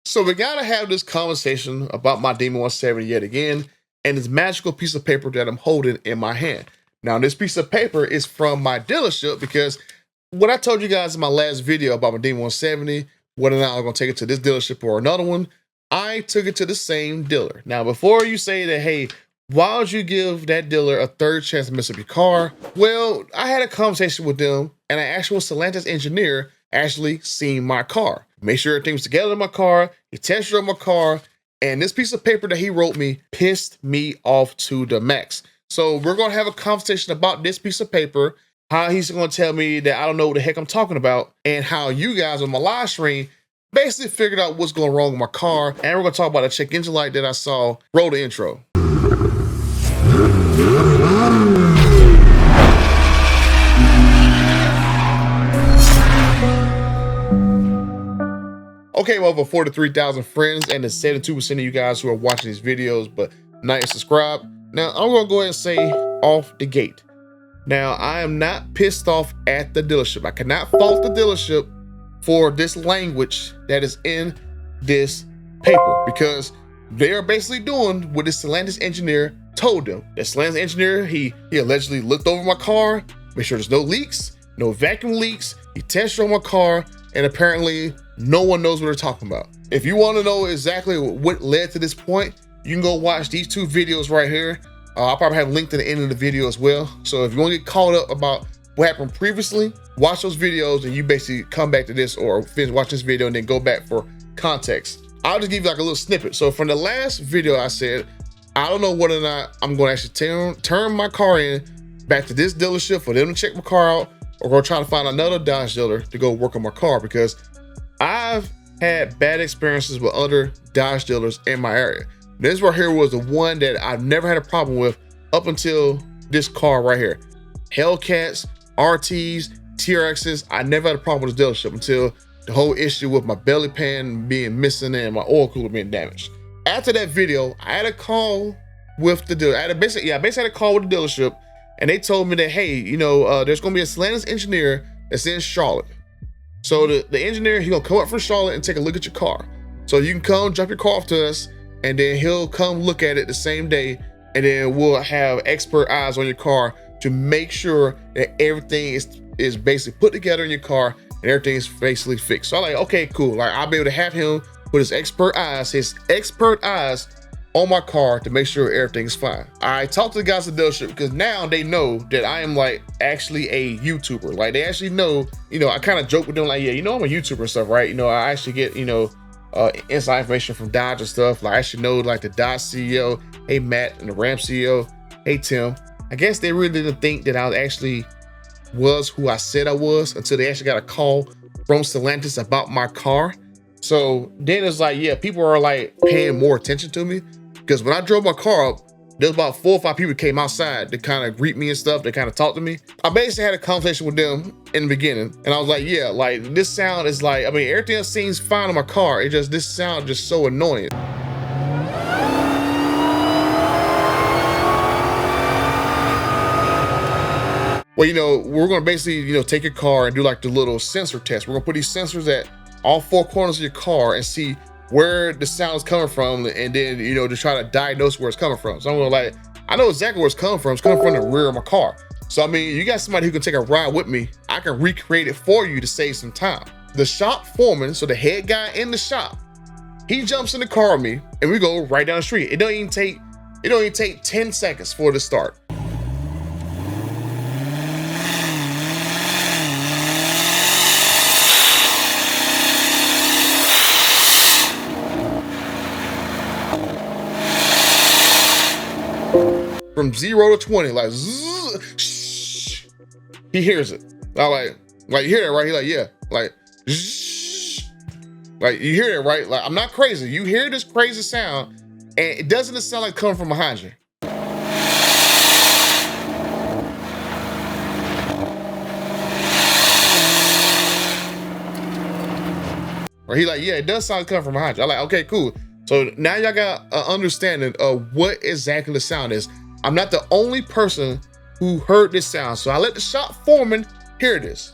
So we gotta have this conversation about my Demon 170 yet again, and this magical piece of paper that I'm holding in my hand. Now, this piece of paper is from my dealership because what I told you guys in my last video about my Demon 170, whether or not I'm gonna take it to this dealership or another one, I took it to the same dealer. Now, before you say that, hey, why would you give that dealer a third chance to mess up your car? Well, I had a conversation with them, and an actual Stellantis engineer actually seen my car. Make sure everything was together in my car. He test drove my car, and this piece of paper that he wrote me pissed me off to the max. So we're gonna have a conversation about this piece of paper, how he's gonna tell me that I don't know what the heck I'm talking about, and how you guys on my live stream basically figured out what's going wrong with my car. And we're gonna talk about a check engine light that I saw. Roll the intro. Okay, well, over 43,000 friends and the 72% of you guys who are watching these videos but not yet subscribed. Now, I'm gonna go ahead and say off the gate. Now, I am not pissed off at the dealership. I cannot fault the dealership for this language that is in this paper because they are basically doing what this Stellantis engineer told them. The Stellantis engineer, he allegedly looked over my car, made sure there's no leaks, no vacuum leaks. He test drove my car, and apparently no one knows what they're talking about. If you want to know exactly what led to this point, you can go watch these two videos right here. I'll probably have linked to the end of the video as well. So if you want to get caught up about what happened previously, watch those videos and you basically come back to this or finish watching this video and then go back for context. I'll just give you like a little snippet. So from the last video I said, I don't know whether or not I'm going to actually turn my car in back to this dealership for them to check my car out, or go try to find another Dodge dealer to go work on my car, because I've had bad experiences with other Dodge dealers in my area. This right here was the one that I've never had a problem with up until this car right here. Hellcats, RTs, TRXs, I never had a problem with this dealership until the whole issue with my belly pan being missing and my oil cooler being damaged. After that video, I had a call with the dealer. I basically had a call with the dealership, and they told me that, hey, you know, there's gonna be a Stellantis engineer that's in Charlotte. So the engineer, he's gonna come up from Charlotte and take a look at your car. So you can come drop your car off to us, and then he'll come look at it the same day, and then we'll have expert eyes on your car to make sure that everything is basically put together in your car and everything is basically fixed. So I'm like, okay, cool. Like, I'll be able to have him put his expert eyes on my car to make sure everything's fine. I talked to the guys at the dealership because now they know that I am like actually a YouTuber. Like, they actually know, you know, I kind of joke with them like, yeah, you know, I'm a YouTuber and stuff, right? You know, I actually get, you know, inside information from Dodge and stuff. Like, I actually know like the Dodge CEO, hey Matt, and the Ram CEO, hey Tim. I guess they really didn't think that I was who I said I was until they actually got a call from Stellantis about my car. So then it's like, yeah, people are like paying more attention to me, because when I drove my car up, there was about 4 or 5 people that came outside to kind of greet me and stuff. They kind of talked to me. I basically had a conversation with them in the beginning, and I was like, yeah, like this sound is like, I mean, everything else seems fine on my car. It just, this sound just so annoying. Well, you know, we're gonna basically, you know, take your car and do like the little sensor test. We're gonna put these sensors at all 4 corners of your car and see where the sound is coming from, and then, you know, to try to diagnose where it's coming from. So I'm gonna like, I know exactly where it's coming from. It's coming from the rear of my car. So I mean, you got somebody who can take a ride with me. I can recreate it for you to save some time. The shop foreman, so the head guy in the shop, he jumps in the car with me and we go right down the street. It don't even take 10 seconds for it to start. From 0 to 20, like, zzz, shh, he hears it. I like you hear that, right? He like, yeah, like, shh, like you hear that, right? Like, I'm not crazy. You hear this crazy sound, and it doesn't sound like coming from behind you. Or he like, yeah, it does sound like coming from behind you. I'm like, okay, cool. So now y'all got an understanding of what exactly the sound is. I'm not the only person who heard this sound. So I let the shop foreman hear this.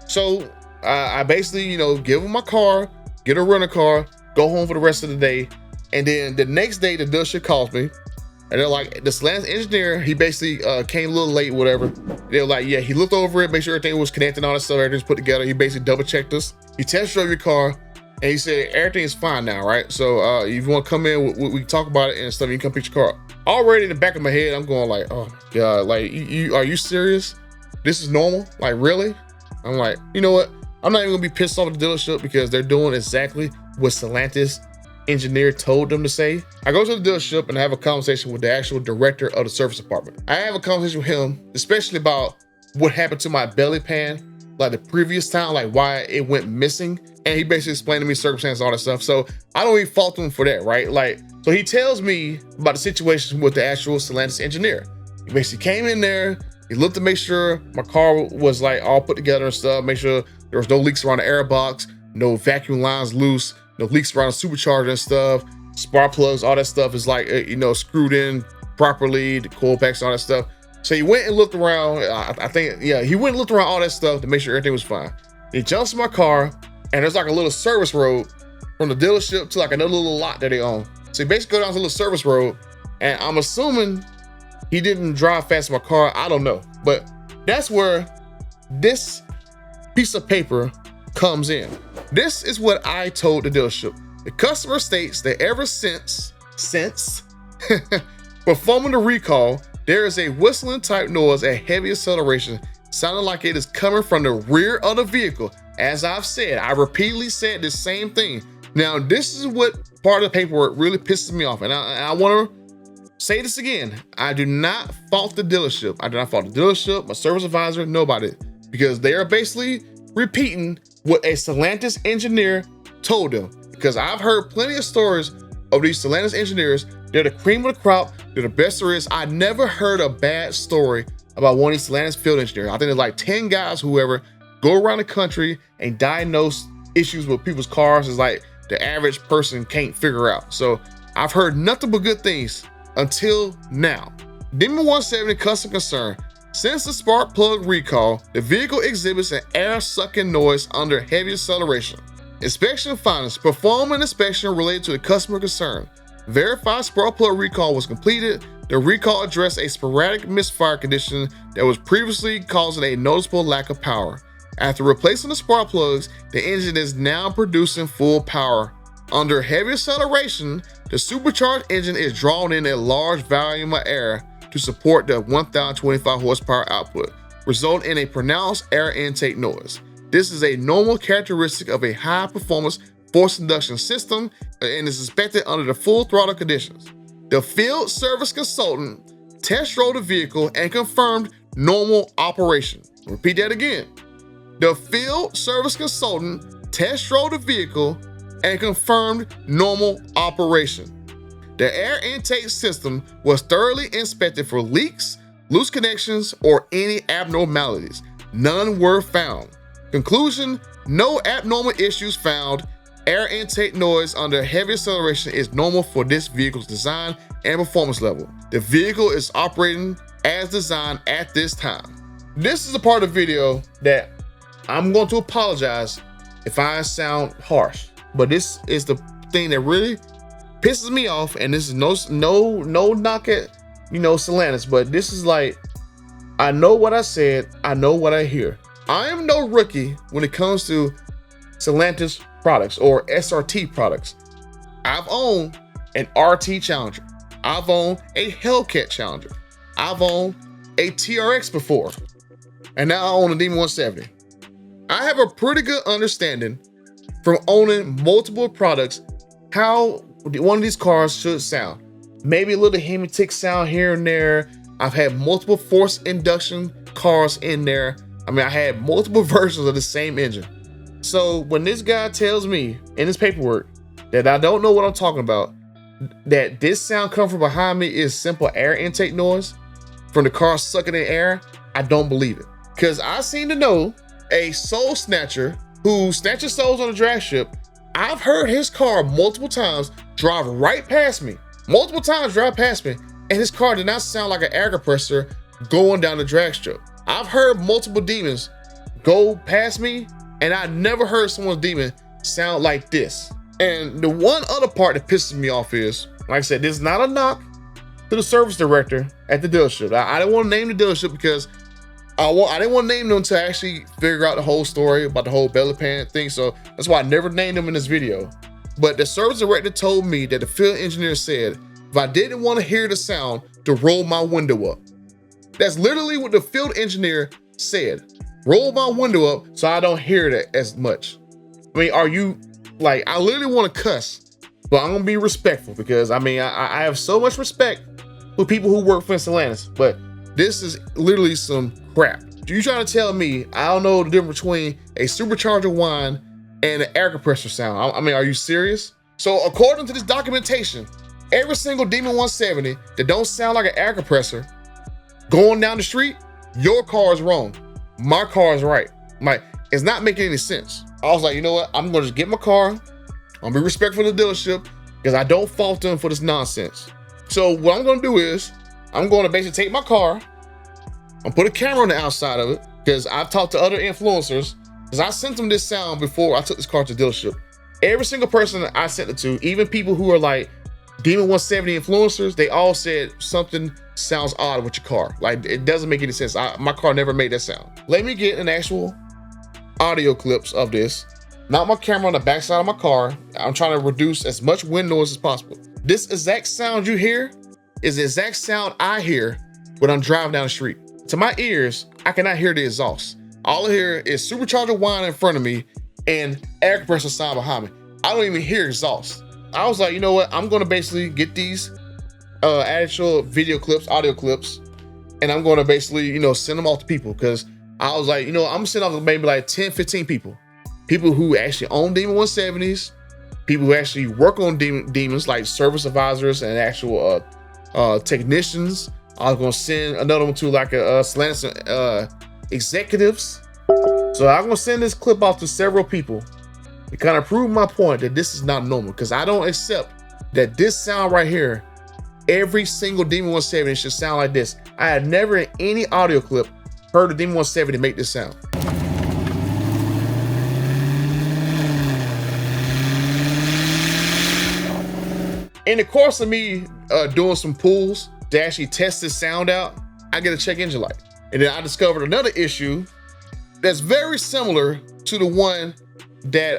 So I basically, you know, give him my car, get a rental car, go home for the rest of the day. And then the next day, the dealership calls me. And they're like, the Stellantis engineer, he basically came a little late, whatever. They were like, yeah, he looked over it, made sure everything was connected and all that stuff, everything's put together. He basically double checked us. He test drove your car and he said, everything is fine now, right? So if you want to come in, we can talk about it and stuff, you can come pick your car up. Already in the back of my head, I'm going like, oh my God, like, are you serious? This is normal? Like, really? I'm like, you know what? I'm not even gonna be pissed off at the dealership because they're doing exactly what Stellantis engineer told them to say. I go to the dealership and I have a conversation with the actual director of the service department. I have a conversation with him, especially about what happened to my belly pan, like the previous time, like why it went missing. And he basically explained to me circumstances, all that stuff. So I don't even fault him for that, right? Like, so he tells me about the situation with the actual Stellantis engineer. He basically came in there, he looked to make sure my car was like all put together and stuff, make sure there was no leaks around the air box, no vacuum lines loose, no leaks around the supercharger and stuff, spark plugs, all that stuff is like, you know, screwed in properly, the coil packs, all that stuff. So he went and looked around, I think, yeah, he went and looked around all that stuff to make sure everything was fine. He jumps in my car and there's like a little service road from the dealership to like another little lot that they own. So he basically goes down to a little service road and I'm assuming he didn't drive fast in my car, I don't know. But that's where this piece of paper comes in. This is what I told the dealership. The customer states that ever since performing the recall, there is a whistling type noise at heavy acceleration, sounding like it is coming from the rear of the vehicle. As I've said, I repeatedly said the same thing. Now, this is what part of the paperwork really pisses me off. And I want to say this again. I do not fault the dealership. I do not fault the dealership, my service advisor, nobody. Because they are basically repeating what a Stellantis engineer told them. Because I've heard plenty of stories of these Stellantis engineers. They're the cream of the crop. They're the best there is. I never heard a bad story about one of these Stellantis field engineers. I think there's like 10 guys, whoever, go around the country and diagnose issues with people's cars is like the average person can't figure out. So I've heard nothing but good things until now. Demon 170 custom concern. Since the spark plug recall, the vehicle exhibits an air-sucking noise under heavy acceleration. Inspection findings. Perform an inspection related to the customer concern. Verified spark plug recall was completed. The recall addressed a sporadic misfire condition that was previously causing a noticeable lack of power. After replacing the spark plugs, the engine is now producing full power. Under heavy acceleration, the supercharged engine is drawing in a large volume of air to support the 1,025 horsepower output, resulting in a pronounced air intake noise. This is a normal characteristic of a high-performance forced induction system and is expected under the full throttle conditions. The field service consultant test drove the vehicle and confirmed normal operation. Repeat that again. The field service consultant test drove the vehicle and confirmed normal operation. The air intake system was thoroughly inspected for leaks, loose connections, or any abnormalities. None were found. Conclusion, no abnormal issues found. Air intake noise under heavy acceleration is normal for this vehicle's design and performance level. The vehicle is operating as designed at this time. This is a part of the video that I'm going to apologize if I sound harsh, but this is the thing that really pisses me off, and this is no knock at, you know, Stellantis, but this is like, I know what I said, I know what I hear. I am no rookie when it comes to Stellantis products or SRT products. I've owned an RT Challenger. I've owned a Hellcat Challenger. I've owned a TRX before, and now I own a Demon 170. I have a pretty good understanding from owning multiple products how one of these cars should sound. Maybe a little hemi-tick sound here and there. I've had multiple forced induction cars in there. I mean, I had multiple versions of the same engine. So when this guy tells me in his paperwork that I don't know what I'm talking about, that this sound coming from behind me is simple air intake noise from the car sucking in air, I don't believe it. Because I seem to know a soul snatcher who snatches souls on a drag strip. I've heard his car multiple times drive right past me, and his car did not sound like an air compressor going down the drag strip. I've heard multiple demons go past me, and I never heard someone's demon sound like this. And the one other part that pisses me off is, like I said, this is not a knock to the service director at the dealership. I didn't want to name the dealership because I didn't want to name them to actually figure out the whole story about the whole belly pan thing. So that's why I never named them in this video. But the service director told me that the field engineer said, if I didn't want to hear the sound, to roll my window up. That's literally what the field engineer said. Roll my window up so I don't hear it as much. I mean, are you, like, I literally want to cuss, but I'm gonna be respectful because I mean, I have so much respect for people who work for Stellantis, but this is literally some crap. You trying to tell me I don't know the difference between a supercharger whine and an air compressor sound? I mean, are you serious? So according to this documentation, every single Demon 170 that don't sound like an air compressor going down the street, your car is wrong. My car is right. Like, it's not making any sense. I was like, you know what? I'm gonna just get my car. I'm gonna be respectful to the dealership because I don't fault them for this nonsense. So what I'm gonna do is, I'm gonna basically take my car, I'm put a camera on the outside of it because I've talked to other influencers because I sent them this sound before I took this car to the dealership. Every single person that I sent it to, even people who are like Demon 170 influencers, they all said something sounds odd with your car. Like, it doesn't make any sense. My car never made that sound. Let me get an actual audio clips of this. Mount my camera on the backside of my car. I'm trying to reduce as much wind noise as possible. This exact sound you hear is the exact sound I hear when I'm driving down the street. To my ears, I cannot hear the exhaust. All I hear is supercharger whine in front of me and air compressor sound behind me. I don't even hear exhaust. I was like, you know what? I'm gonna basically get these actual video clips, audio clips, and I'm gonna basically, you know, send them off to people because I was like, you know, I'm gonna send off to maybe like 10, 15 people. People who actually own Demon 170s, people who actually work on Demons, like service advisors and actual technicians. I was gonna send another one to like a Stellantis executives. So I'm gonna send this clip off to several people to kind of prove my point that this is not normal, because I don't accept that this sound right here, every single Demon 170 should sound like this. I had never in any audio clip heard a Demon 170 make this sound. In the course of me doing some pulls to actually test this sound out, I get a check engine light. And then I discovered another issue that's very similar to the one that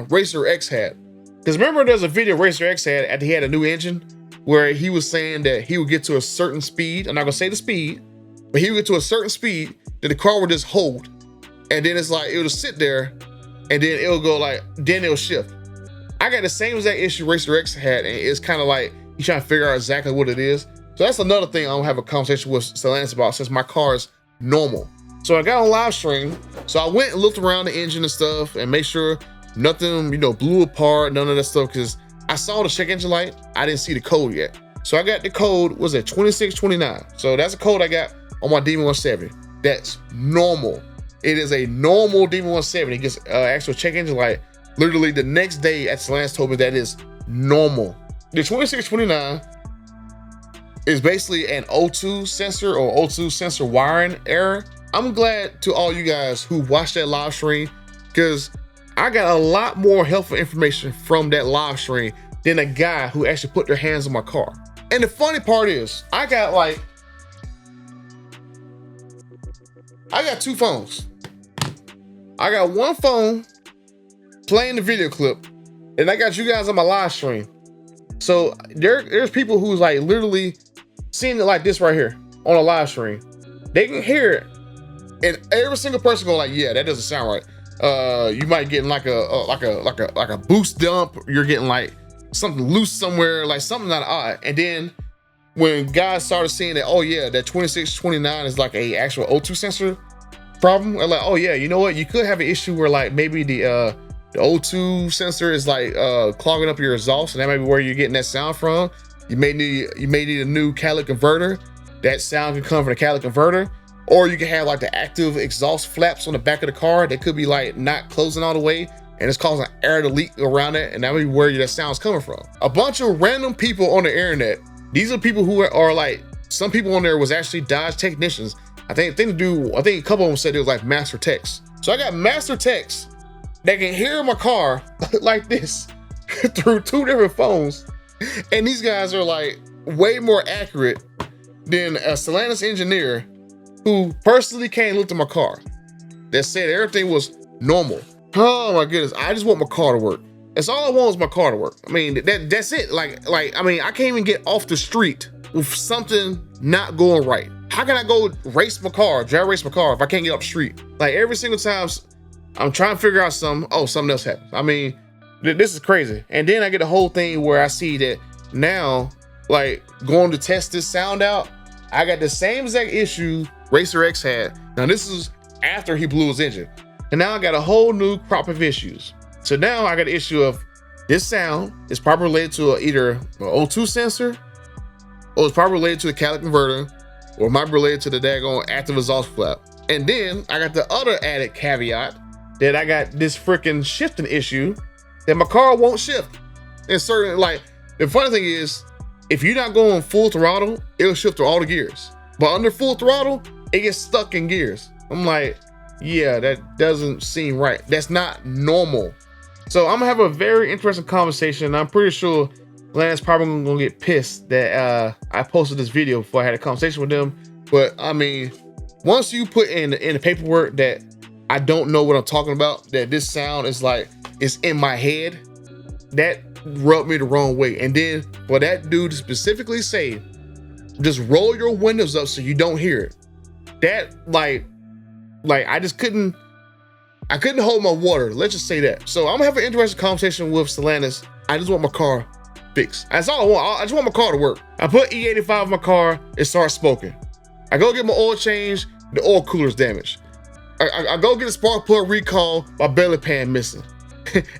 RacerX had. Because remember, there's a video RacerX had after he had a new engine where he was saying that he would get to a certain speed. I'm not gonna say the speed, but he would get to a certain speed that the car would just hold. And then it's like, it would just sit there and then it'll go like, then it'll shift. I got the same exact issue RacerX had, and it's kind of like, he's trying to figure out exactly what it is. So that's another thing I'm gonna have a conversation with Stellantis about, since my car is normal. So I got on live stream. So I went and looked around the engine and stuff and made sure nothing, you know, blew apart, none of that stuff, because I saw the check engine light. I didn't see the code yet. So I got the code, was it 2629? So that's a code I got on my Demon 170. That's normal. It is a normal Demon 170. It gets actual check engine light literally the next day at Stellantis told me that is normal. The 2629 is basically an O2 sensor or O2 sensor wiring error. I'm glad to all you guys who watched that live stream, because I got a lot more helpful information from that live stream than a guy who actually put their hands on my car. And the funny part is, I got two phones. I got one phone playing the video clip, and I got you guys on my live stream. So there's people who's like literally seeing it like this right here on a live stream. They can hear it, and every single person go like, yeah, that doesn't sound right. You might get like a boost dump. You're getting like something loose somewhere, like something not odd. And then when guys started seeing that, oh yeah, that 2629 is like a actual O2 sensor problem, they're like, oh yeah, you know what? You could have an issue where like maybe the O2 sensor is like clogging up your exhaust, and that might be where you're getting that sound from. You may need a new catalytic converter. That sound can come from the catalytic converter, or you can have like the active exhaust flaps on the back of the car that could be like not closing all the way, and it's causing air to leak around it, and that may be where that sound's coming from. A bunch of random people on the internet. These are people who are like, some people on there was actually Dodge technicians. I think a couple of them said it was like master techs. So I got master techs that can hear my car like this through 2 different phones, and these guys are like way more accurate than a Stellantis engineer who personally came and looked at my car that said everything was normal. Oh my goodness, I just want my car to work. That's all I want is my car to work. I mean, that's it. I mean, I can't even get off the street with something not going right. How can I go race my car, drive race my car if I can't get up the street? Like every single time I'm trying to figure out something, oh, something else happens. I mean, this is crazy. And then I get the whole thing where I see that now, like going to test this sound out, I got the same exact issue RacerX had. Now this is after he blew his engine. And now I got a whole new crop of issues. So now I got the issue of this sound is probably related to either an O2 sensor, or it's probably related to the catalytic converter, or might be related to the daggone active exhaust flap. And then I got the other added caveat that I got this freaking shifting issue that my car won't shift. And certain, like, the funny thing is, if you're not going full throttle, it'll shift through all the gears. But under full throttle, it gets stuck in gears. I'm like, yeah, that doesn't seem right. That's not normal. So I'm gonna have a very interesting conversation. I'm pretty sure Lance probably gonna get pissed that I posted this video before I had a conversation with them. But I mean, once you put in the paperwork that I don't know what I'm talking about, that this sound is like, it's in my head, that rubbed me the wrong way. And then for that dude to specifically say, just roll your windows up so you don't hear it. That like I just couldn't hold my water. Let's just say that. So I'm gonna have an interesting conversation with Stellantis. I just want my car fixed. That's all I want. I just want my car to work. I put E85 in my car, it starts smoking. I go get my oil change, the oil cooler's damaged. I go get a spark plug recall, my belly pan missing.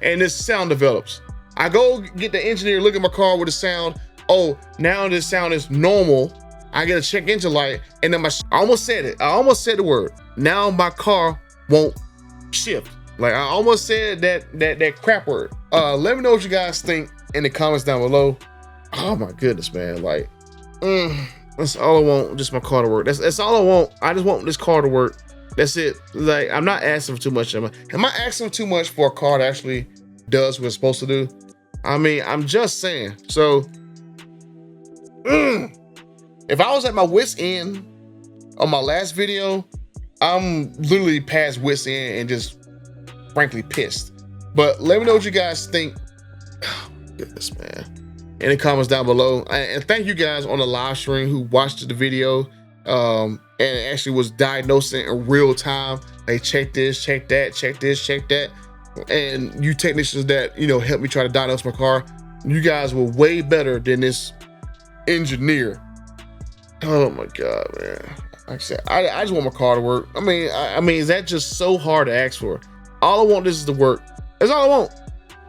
And this sound develops. I go get the engineer, look at my car with the sound. Oh, now this sound is normal. I get a check engine light, and then I almost said it. I almost said the word. Now my car won't shift. Like I almost said that crap word. Let me know what you guys think in the comments down below. Oh my goodness, man. Like, that's all I want, just my car to work. That's all I want. I just want this car to work. That's it. Like, I'm not asking for too much. Am I asking for too much for a car that actually does what it's supposed to do? I mean, I'm just saying. So, if I was at my wit's end on my last video, I'm literally past wit's end and just frankly pissed. But let me know what you guys think. Oh, goodness, man. In the comments down below. And thank you guys on the live stream who watched the video and actually was diagnosing in real time. They check this, check that, check this, check that. And you technicians that, you know, helped me try to diagnose my car, you guys were way better than this engineer. Oh my God, man. Like I said, I just want my car to work. I mean, is that just so hard to ask for? All I want this is to work. That's all I want.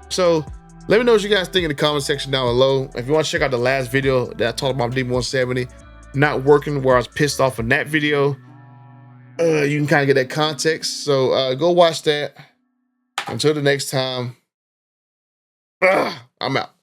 So let me know what you guys think in the comment section down below. If you want to check out the last video that I talked about DB170 not working, where I was pissed off in that video, you can kind of get that context. So go watch that. Until the next time, I'm out.